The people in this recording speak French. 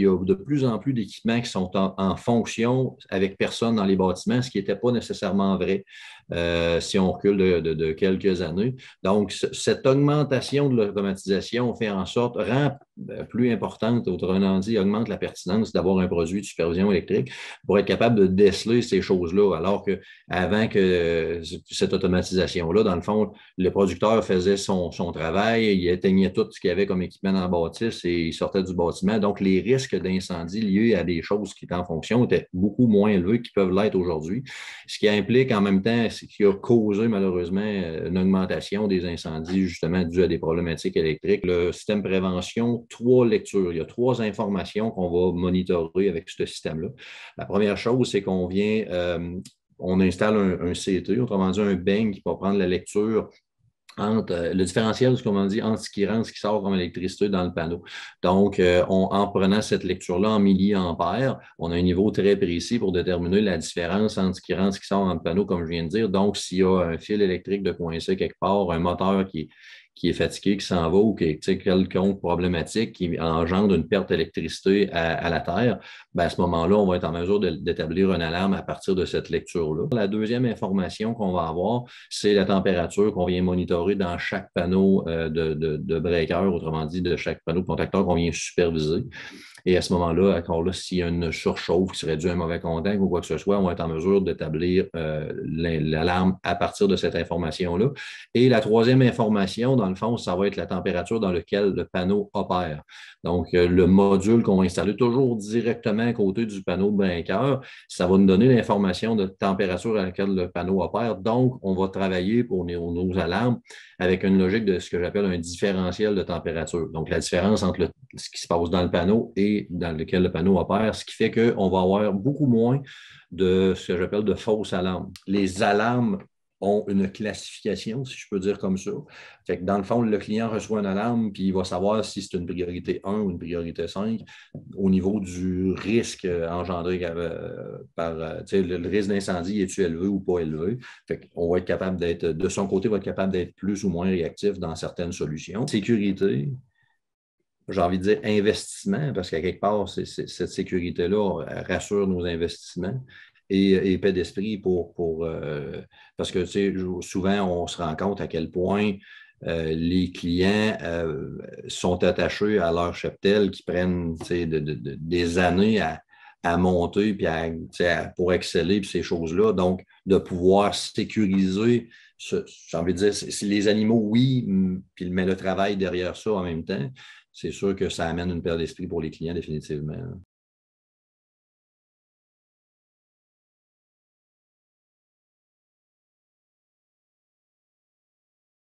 Il y a de plus en plus d'équipements qui sont en fonction avec personne dans les bâtiments, ce qui n'était pas nécessairement vrai si on recule de quelques années. Donc, cette augmentation de l'automatisation fait en sorte, rend plus importante, autrement dit, augmente la pertinence d'avoir un produit de supervision électrique pour être capable de déceler ces choses-là. Alors qu'avant que cette automatisation-là, dans le fond, le producteur faisait son travail, il éteignait tout ce qu'il y avait comme équipement dans la bâtisse et il sortait du bâtiment. Donc, les risques d'incendie liés à des choses qui étaient en fonction étaient beaucoup moins élevés qu'ils peuvent l'être aujourd'hui. Ce qui implique en même temps, c'est qu'il a causé malheureusement une augmentation des incendies, justement, dû à des problématiques électriques. Le système prévention, 3 lectures. Il y a 3 informations qu'on va monitorer avec ce système-là. La première chose, c'est qu'on vient, on installe un CT, autrement dit un beng qui va prendre la lecture entre le différentiel, comme on dit, entre ce qui rentre, ce qui sort comme électricité dans le panneau. Donc, en prenant cette lecture-là en milliampères, on a un niveau très précis pour déterminer la différence entre ce qui rentre, ce qui sort dans le panneau, comme je viens de dire. Donc, s'il y a un fil électrique de coincé quelque part, un moteur qui est fatigué, qui s'en va ou qui est quelconque problématique qui engendre une perte d'électricité à la Terre, ben à ce moment-là, on va être en mesure d'établir une alarme à partir de cette lecture-là. La deuxième information qu'on va avoir, c'est la température qu'on vient monitorer dans chaque panneau de breaker, autrement dit, de chaque panneau de contacteur qu'on vient superviser. Et à ce moment-là, encore là, s'il y a une surchauffe qui serait due à un mauvais contact ou quoi que ce soit, on va être en mesure d'établir l'alarme à partir de cette information-là. Et la troisième information, dans le fond, ça va être la température dans laquelle le panneau opère. Donc, le module qu'on va installer toujours directement à côté du panneau de breaker, ça va nous donner l'information de température à laquelle le panneau opère. Donc, on va travailler pour nos alarmes avec une logique de ce que j'appelle un différentiel de température. Donc, la différence entre ce qui se passe dans le panneau et dans lequel le panneau opère, ce qui fait qu'on va avoir beaucoup moins de ce que j'appelle de fausses alarmes. Les alarmes ont une classification, si je peux dire comme ça. Fait que dans le fond, le client reçoit une alarme, puis il va savoir si c'est une priorité 1 ou une priorité 5 au niveau du risque engendré par le risque d'incendie, est-tu élevé ou pas élevé. Fait qu'on va être capable d'être, de son côté, va être capable d'être plus ou moins réactif dans certaines solutions. Sécurité, j'ai envie de dire investissement, parce qu'à quelque part, cette sécurité-là rassure nos investissements et paix d'esprit parce que souvent, on se rend compte à quel point les clients sont attachés à leur cheptel qui prennent des années à monter puis pour exceller puis ces choses-là. Donc, de pouvoir sécuriser, j'ai envie de dire, c'est les animaux, oui, mais le travail derrière ça en même temps, c'est sûr que ça amène une paix d'esprit pour les clients définitivement.